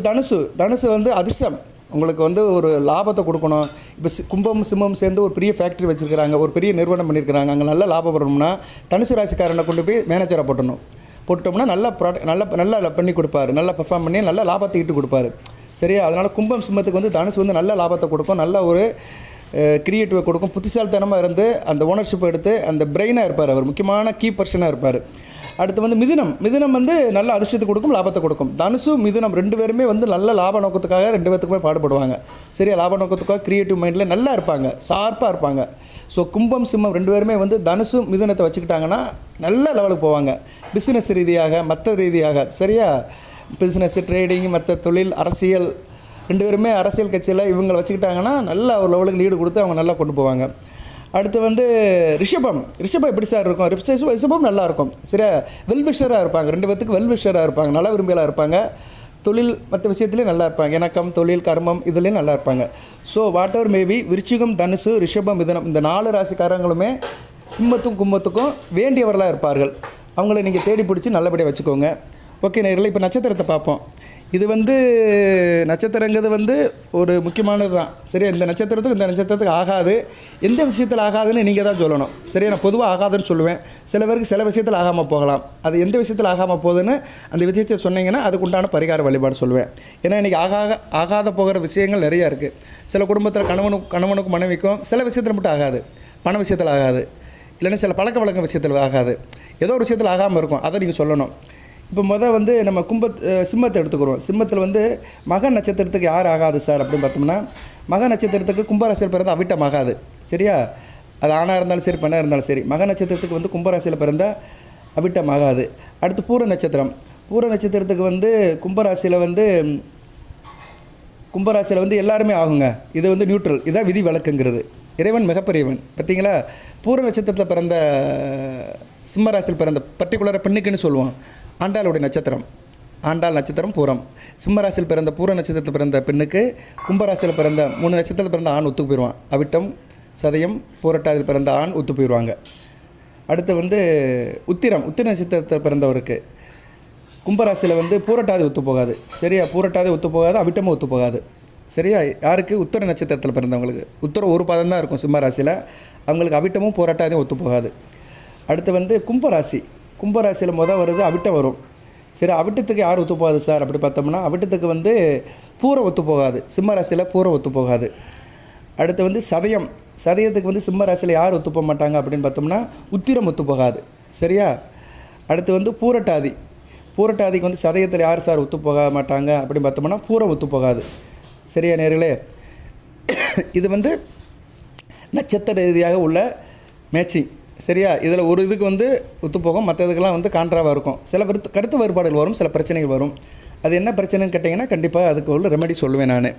[SPEAKER 1] தனுசு வந்து அதிர்ஷ்டம், உங்களுக்கு வந்து ஒரு லாபத்தை கொடுக்கணும். இப்போ கும்பம் சிம்மம் சேர்ந்து ஒரு பெரிய ஃபேக்ட்ரி வச்சுருக்கிறாங்க, ஒரு பெரிய நிறுவனம் பண்ணியிருக்கிறாங்க, அங்கே நல்லா லாபம் வரணும்னா தனுசு ராசிக்காரனை கொண்டு போய் மேனேஜராக போட்டணும். போட்டோம்னா நல்ல நல்லா பண்ணி கொடுப்பாரு, நல்லா பெர்ஃபார்ம் பண்ணி நல்ல லாபத்தை ஈட்டு கொடுப்பாரு. சரியா? அதனால் கும்பம் சிம்மத்துக்கு வந்து தனுசு வந்து நல்ல லாபத்தை கொடுக்கும், நல்ல ஒரு கிரியேட்டிவை கொடுக்கும், புத்திசாலித்தனமாக இருந்து அந்த ஓனர்ஷிப்பை எடுத்து அந்த பிரெயினாக இருப்பார், அவர் முக்கியமான கீ பர்சனாக இருப்பார். அடுத்து வந்து மிதுனம் வந்து நல்ல அதிர்ஷ்டத்தை கொடுக்கும், லாபத்தை கொடுக்கும். தனுசு மிதுனம் 2 பேருமே வந்து நல்ல லாப நோக்கத்துக்காக 2 பேத்துக்குமே பாடுபடுவாங்க. சரியா? லாப நோக்கத்துக்காக க்ரியேட்டிவ் மைண்டில் நல்லா இருப்பாங்க, ஷார்ப்பாக இருப்பாங்க. ஸோ கும்பம் சிம்மம் 2 பேருமே வந்து தனுசு மிதுனத்தை வச்சுக்கிட்டாங்கன்னா நல்ல லெவலுக்கு போவாங்க, பிஸ்னஸ் ரீதியாக மற்ற ரீதியாக. சரியா? பிஸ்னஸ், ட்ரேடிங், மற்ற தொழில், அரசியல் 2 பேருமே அரசியல் கட்சியில் இவங்களை வச்சுக்கிட்டாங்கன்னா நல்ல ஒரு லெவலுக்கு லீடு கொடுத்து அவங்க நல்லா கொண்டு போவாங்க. அடுத்து வந்து ரிஷபம் எப்படி சார் இருக்கும்? ரிஷபம் நல்லாயிருக்கும். சரியா? வெல்விஷராக இருப்பாங்க, 2 பேத்துக்கு வெல்விஷராக இருப்பாங்க, நல்ல விரும்பியலாக இருப்பாங்க. தொழில் மற்ற விஷயத்துலேயும் நல்லா இருப்பாங்க, இணக்கம், தொழில், கர்மம் இதுலேயும் நல்லா இருப்பாங்க. ஸோ வாட் எவர் மேபி விருச்சிகம், தனுசு, ரிஷபம், மிதுனம் இந்த 4 ராசிக்காரங்களுமே சிம்மத்துக்கும் கும்பத்துக்கும் வேண்டியவர்களாக இருப்பார்கள். அவங்கள நீங்கள் தேடி பிடிச்சி நல்லபடியாக வச்சுக்கோங்க. ஓகே நேயர்களே, இப்போ நட்சத்திரத்தை பார்ப்போம். இது வந்து நட்சத்திரங்கிறது வந்து ஒரு முக்கியமானது தான். சரியா? இந்த நட்சத்திரத்துக்கு ஆகாது, எந்த விஷயத்தில் ஆகாதுன்னு நீங்கள் தான் சொல்லணும். சரியா? நான் பொதுவாக ஆகாதுன்னு சொல்லுவேன், சில பேருக்கு சில விஷயத்தில் ஆகாமல் போகலாம். அது எந்த விஷயத்தில் ஆகாமல் போகுதுன்னு அந்த விஷயத்தை சொன்னீங்கன்னா அதுக்கு உண்டான பரிகார வழிபாடு சொல்லுவேன். ஏன்னா இன்றைக்கி ஆகாத போகிற விஷயங்கள் நிறையா இருக்குது. சில குடும்பத்தில் கணவனுக்கும் மனைவிக்கும் சில விஷயத்தில் மட்டும் ஆகாது, பண விஷயத்தில் ஆகாது, இல்லைன்னா சில பழக்க வழக்க விஷயத்தில் ஆகாது, ஏதோ ஒரு விஷயத்தில் ஆகாமல் இருக்கும், அதை நீங்கள் சொல்லணும். இப்போ வந்து நம்ம சிம்மத்தை எடுத்துக்கிறோம். சிம்மத்தில் வந்து மக நட்சத்திரத்துக்கு யார் ஆகாது சார் அப்படின்னு பார்த்தோம்னா, மக நட்சத்திரத்துக்கு கும்பராசியில் பிறந்த அவிட்டம் ஆகாது. சரியா? அது ஆணாக இருந்தாலும் சரி, பெண்ணாக இருந்தாலும் சரி, மக நட்சத்திரத்துக்கு வந்து கும்பராசியில் பிறந்த அவிட்டம் ஆகாது. அடுத்து பூர நட்சத்திரத்துக்கு வந்து கும்பராசியில் வந்து எல்லாருமே ஆகுங்க. இது வந்து நியூட்ரல், இதான் விதி விலக்குங்கிறது. இறைவன் மிகப்பெரியவன். பார்த்தீங்களா? பூர நட்சத்திரத்தில் பிறந்த சிம்மராசியில் பிறந்த பர்டிகுலராக பெண்ணுக்குன்னு சொல்லுவோம். ஆண்டாளுடைய நட்சத்திரம், ஆண்டாள் நட்சத்திரம் பூரம். சிம்மராசியில் பிறந்த பூர நட்சத்திரத்தில் பிறந்த பெண்ணுக்கு கும்பராசியில் பிறந்த 3 நட்சத்திரத்தில் பிறந்த ஆண் ஒத்து போயிடுவான். அவிட்டம், சதயம், பூரட்டாதியில் பிறந்த ஆண் ஒத்து போயிடுவாங்க. அடுத்து வந்து உத்திர நட்சத்திரத்தில் பிறந்தவருக்கு கும்பராசியில் வந்து பூரட்டாதி ஒத்து போகாது. சரியா? பூரட்டாதி ஒத்து போகாது, அவிட்டமும் ஒத்து போகாது. சரியா? யாருக்கு? உத்தர நட்சத்திரத்தில் பிறந்தவங்களுக்கு உத்தர ஒரு பாதம் தான் இருக்கும் சிம்மராசியில், அவங்களுக்கு அவிட்டமும் பூரட்டாதியும் ஒத்து போகாது. அடுத்து வந்து கும்பராசியில் வருது அவிட்டம் வரும். சரி, அவிட்டத்துக்கு யார் ஒத்து போகாது சார் அப்படி பார்த்தோம்னா, அவிட்டத்துக்கு வந்து பூரம் ஒத்து போகாது, சிம்மராசியில் பூரம் ஒத்து போகாது. அடுத்து வந்து சதயத்துக்கு வந்து சிம்மராசியில் யார் ஒத்து போக மாட்டாங்க அப்படின்னு பார்த்தோம்னா, உத்திரம் ஒத்து போகாது. சரியா? அடுத்து வந்து பூரட்டாதிக்கு வந்து சதயத்தில் யார் சார் ஒத்து போக மாட்டாங்க அப்படின்னு பார்த்தோம்னா, பூரம் ஒத்து போகாது. சரியா நேர்களே? இது வந்து நட்சத்திர ரீதியாக உள்ள மேட்சிங். சரியா? இதில் ஒரு இதுக்கு வந்து ஒத்துப்போகும், மற்ற இதுக்கெல்லாம் வந்து கான்ட்ராவாக இருக்கும். சில கருத்து வேறுபாடுகள் வரும், சில பிரச்சனைகள் வரும். அது என்ன பிரச்சனைன்னு கேட்டிங்கன்னா கண்டிப்பாக அதுக்கு உள்ள ரெமெடி சொல்லுவேன் நான்.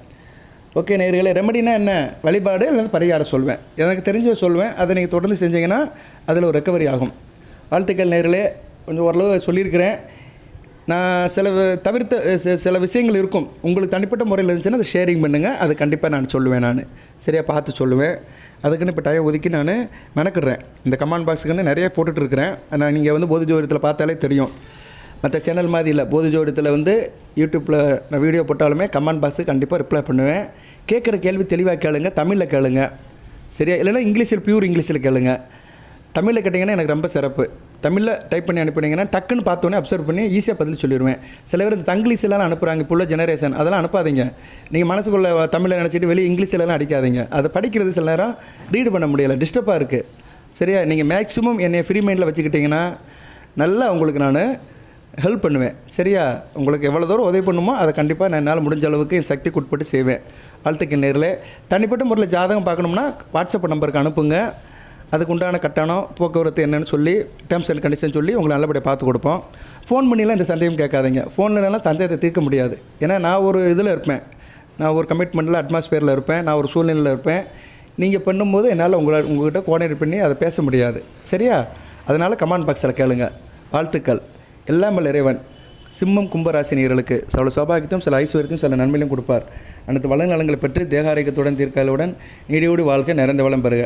[SPEAKER 1] ஓகே நேயர்களே, ரெமெடினா என்ன? வழிபாடு இல்லைன்னா பரிகாரம் சொல்வேன், எனக்கு தெரிஞ்ச சொல்லுவேன். அதை நீங்கள் தொடர்ந்து செஞ்சீங்கன்னா அதில் ஒரு ரெக்கவரி ஆகும். வாழ்த்துக்கள் நேயர்களே. கொஞ்சம் ஓரளவு சொல்லியிருக்கிறேன். நான் சில விஷயங்கள் இருக்கும், உங்களுக்கு தனிப்பட்ட முறையில் இருந்துச்சுன்னா அதை ஷேரிங் பண்ணுங்கள், அது கண்டிப்பாக நான் சொல்லுவேன். நான் சரியாக பார்த்து சொல்லுவேன். அதுக்குன்னு இப்போ டைம் ஒதுக்கி நான் மெனக்கிடுறேன். இந்த கமெண்ட் பாக்ஸுக்குன்னு நிறைய போட்டுட்ருக்கிறேன். நான் நீங்கள் வந்து போதி ஜோதிடத்தில் பார்த்தாலே தெரியும். மற்ற சேனல் மாதிரி இல்லை, போதி ஜோதிடத்தில் வந்து யூடியூப்பில் நான் வீடியோ போட்டாலுமே கமெண்ட் பாக்ஸுக்கு கண்டிப்பாக ரிப்ளை பண்ணுவேன். கேட்குற கேள்வி தெளிவாக கேளுங்க, தமிழில் கேளுங்க. சரியா? இல்லைன்னா பியூர் இங்கிலீஷில் கேளுங்க. தமிழில் கேட்டிங்கன்னா எனக்கு ரொம்ப சிறப்பு. தமிழில் டைப் பண்ணி அனுப்பினீங்கன்னா டக்குன்னு பார்த்தோன்னே அப்சர்வ் பண்ணி ஈஸியாக பதில் சொல்லிடுவேன். சில பேர் இந்த தங்கிலீஷ்லாம் அனுப்புகிறாங்க, இப்போ உள்ள ஜெனரேஷன், அதெல்லாம் அனுப்பாதீங்க. நீங்கள் மனசுக்குள்ளே தமிழில் நினச்சிட்டு வெளியே இங்கிலீஷ்லாம் அடிக்காதீங்க. அதை படிக்கிறது சில நேரம் ரீட் பண்ண முடியலை, டிஸ்டர்பாக இருக்குது. சரியா? நீங்கள் மேக்ஸிமம் என்னை ஃப்ரீ மைண்டில் வச்சுக்கிட்டிங்கன்னா நல்லா உங்களுக்கு நான் ஹெல்ப் பண்ணுவேன். சரியா? உங்களுக்கு எவ்வளோ தூரம் உதவி பண்ணுமோ அதை கண்டிப்பாக நான் என்னால் முடிஞ்ச அளவுக்கு என் சக்திக்கு உட்பட்டு செய்வேன். வாழ்த்துக்கள் நேரில். தனிப்பட்ட முறையில் ஜாதகம் பார்க்கணும்னா வாட்ஸ்அப் நம்பருக்கு அனுப்புங்க. அதுக்கு உண்டான கட்டணம், போக்குவரத்து என்னென்னு சொல்லி, டேர்ம்ஸ் அண்ட் கண்டிஷன் சொல்லி உங்களை நல்லபடியாக பார்த்து கொடுப்போம். ஃபோன் பண்ணிலாம் இந்த சந்தேகம் கேட்காதீங்க. ஃபோன்லலாம் சந்தேகத்தை தீர்க்க முடியாது. ஏன்னா நான் ஒரு இதில் இருப்பேன், நான் ஒரு கமிட்மெண்ட்டில் அட்மாஸ்பியரில் இருப்பேன், நான் ஒரு சூழ்நிலையில் இருப்பேன். நீங்கள் பண்ணும்போது என்னால் உங்கள்கிட்ட கோஆர்டினேட் பண்ணி அதை பேச முடியாது. சரியா? அதனால் கமெண்ட் பாக்ஸில் கேளுங்க. வாழ்த்துக்கள். எல்லாம் இறைவன் சிம்மம் கும்பராசினியர்களுக்கு சில சௌபாகியத்தையும் சில ஐஸ்வர்யத்தையும் சில நன்மையிலும் கொடுப்பார். அனைத்து வள நலங்களை பெற்று தேக ஆரோக்கியத்துடன் தீர்க்காலுடன் நீடியோடு வாழ்க்கை நிறைந்த வளம் பெறுக.